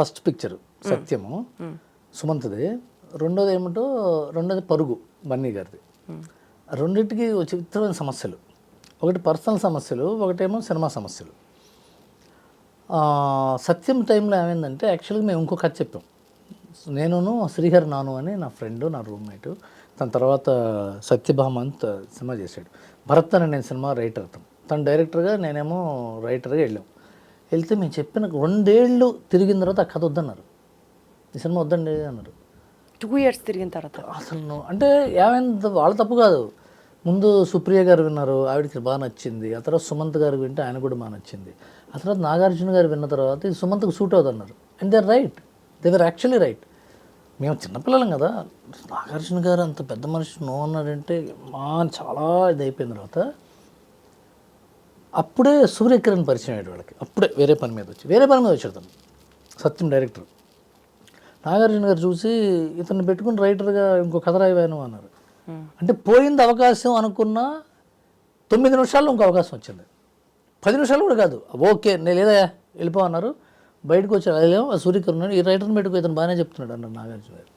First picture సత్యము సుమంత్ది, రెండోది పరుగు బన్నీ గారిది. రెండింటికి విచిత్రమైన సమస్యలు, ఒకటి పర్సనల్ సమస్యలు, ఒకటేమో సినిమా సమస్యలు. సత్యం టైంలో ఏమైందంటే యాక్చువల్గా మేము ఇంకో కథ చెప్పాం. నేనును శ్రీహరి నాను అని నా ఫ్రెండ్, నా రూమ్మేట్. తన తర్వాత సత్యభామ అని సినిమా చేశాడు. భరత్ అని నేను సినిమా రైటర్, తను డైరెక్టర్గా, నేనేమో రైటర్గా వెళ్ళాం. వెళ్తే మేము చెప్పిన 2 ఏళ్ళు తిరిగిన తర్వాత ఆ కథ వద్దన్నారు, ఈ సినిమా వద్దండి అన్నారు. 2 years తిరిగిన తర్వాత అసలు అంటే ఏమైంది, వాళ్ళ తప్పు కాదు. ముందు సుప్రియ గారు విన్నారు, ఆవిడకి బాగా నచ్చింది. ఆ తర్వాత సుమంత్ గారు వింటే ఆయన కూడా బాగా నచ్చింది. ఆ తర్వాత నాగార్జున గారు విన్న తర్వాత ఇది సుమంత్కి సూట్ అవుతున్నారు. And they right, they were actually right. మేము చిన్నపిల్లలం కదా, నాగార్జున గారు అంత పెద్ద మనిషి నో అన్నాడంటే చాలా ఇది అయిపోయిన తర్వాత అప్పుడే సూర్యకిరణ్ పరిచయం అయ్యాడు వాళ్ళకి. అప్పుడే వేరే పని మీద వచ్చాడు తను, సత్యం డైరెక్టర్. నాగార్జున గారు చూసి ఇతన్ని పెట్టుకుని రైటర్గా ఇంకో కథ రాయవాను అన్నారు. అంటే పోయింది అవకాశం అనుకున్న 9 నిమిషాల్లో ఇంకో అవకాశం వచ్చింది. 10 నిమిషాలు కూడా కాదు. ఓకే నేను లేదా వెళ్ళిపో అన్నారు. బయటకు వచ్చాడు. అదేమో సూర్యకిరణ్ ఈ రైటర్ని పెట్టుకో, ఇతను బాగానే చెప్తున్నాడు అన్నారు నాగార్జున గారు.